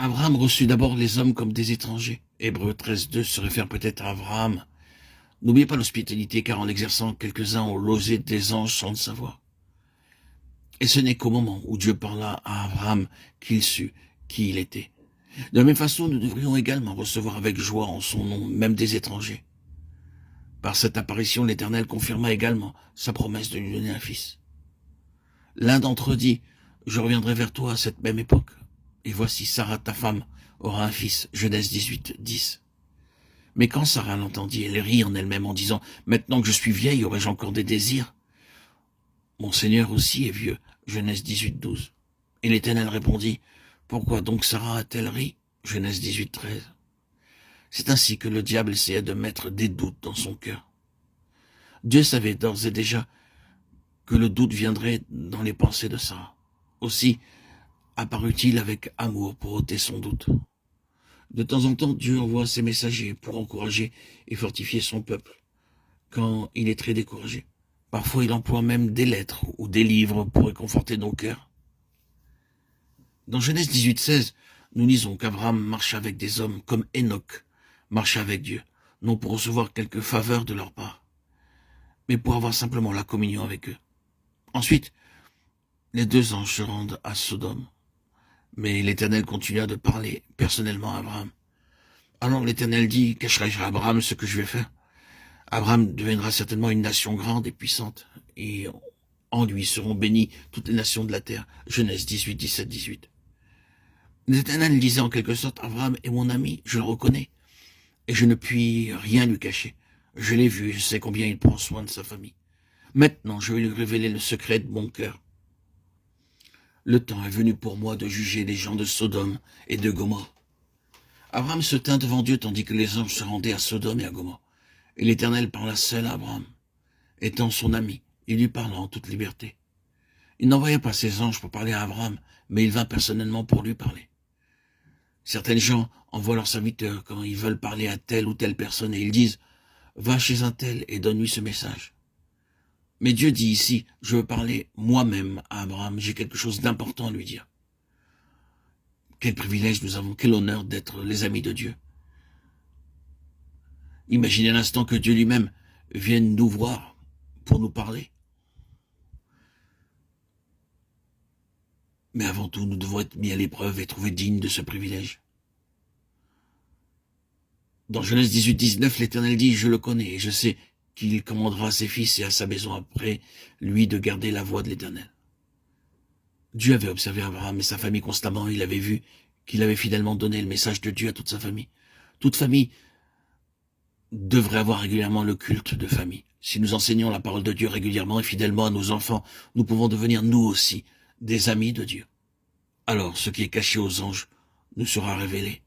Abraham reçut d'abord les hommes comme des étrangers. Hébreux 13.2 se réfère peut-être à Abraham. N'oubliez pas l'hospitalité, car en l'exerçant, quelques-uns ont losé des anges sans le savoir. Et ce n'est qu'au moment où Dieu parla à Abraham qu'il sut qui il était. De la même façon, nous devrions également recevoir avec joie en son nom, même des étrangers. Par cette apparition, l'Éternel confirma également sa promesse de lui donner un fils. L'un d'entre eux dit, « Je reviendrai vers toi à cette même époque. Et voici Sarah, ta femme, aura un fils. » Genèse 18.10. Mais quand Sarah l'entendit, elle rit en elle-même en disant, « Maintenant que je suis vieille, aurais-je encore des désirs ?» Mon Seigneur aussi est vieux. Genèse 18.12. Et l'Éternel répondit, « Pourquoi donc Sarah a-t-elle ri ?» Genèse 18.13. C'est ainsi que le diable essayait de mettre des doutes dans son cœur. Dieu savait d'ores et déjà que le doute viendrait dans les pensées de Sarah. Aussi apparut-il avec amour pour ôter son doute. De temps en temps, Dieu envoie ses messagers pour encourager et fortifier son peuple quand il est très découragé. Parfois, il emploie même des lettres ou des livres pour réconforter nos cœurs. Dans Genèse 18.16, nous lisons qu'Abraham marcha avec des hommes comme Enoch marcha avec Dieu, non pour recevoir quelques faveurs de leur part, mais pour avoir simplement la communion avec eux. Ensuite, les deux anges se rendent à Sodome, mais l'Éternel continua de parler personnellement à Abraham. Alors l'Éternel dit, « Cacherai-je à Abraham ce que je vais faire ? Abraham deviendra certainement une nation grande et puissante, et en lui seront bénies toutes les nations de la terre. » Genèse 18, 17, 18. L'Éternel disait en quelque sorte, « Abraham est mon ami, je le reconnais, et je ne puis rien lui cacher. Je l'ai vu, je sais combien il prend soin de sa famille. Maintenant, je vais lui révéler le secret de mon cœur. Le temps est venu pour moi de juger les gens de Sodome et de Gomorrhe. » Abraham se tint devant Dieu tandis que les anges se rendaient à Sodome et à Gomorrhe. Et l'Éternel parla seul à Abraham, étant son ami, il lui parla en toute liberté. Il n'envoya pas ses anges pour parler à Abraham, mais il vint personnellement pour lui parler. Certaines gens envoient leurs serviteurs quand ils veulent parler à telle ou telle personne et ils disent « Va chez un tel et donne-lui ce message. » Mais Dieu dit ici « Je veux parler moi-même à Abraham, j'ai quelque chose d'important à lui dire. » Quel privilège nous avons, quel honneur d'être les amis de Dieu. Imaginez l'instant que Dieu lui-même vienne nous voir pour nous parler. Mais avant tout, nous devons être mis à l'épreuve et trouver dignes de ce privilège. Dans Genèse 18, 19, l'Éternel dit, « Je le connais et je sais qu'il commandera à ses fils et à sa maison après lui de garder la voie de l'Éternel. » Dieu avait observé Abraham et sa famille constamment, il avait vu qu'il avait fidèlement donné le message de Dieu à toute sa famille. Toute famille devrait avoir régulièrement le culte de famille. Si nous enseignons la parole de Dieu régulièrement et fidèlement à nos enfants, nous pouvons devenir nous aussi des amis de Dieu. Alors ce qui est caché aux anges nous sera révélé.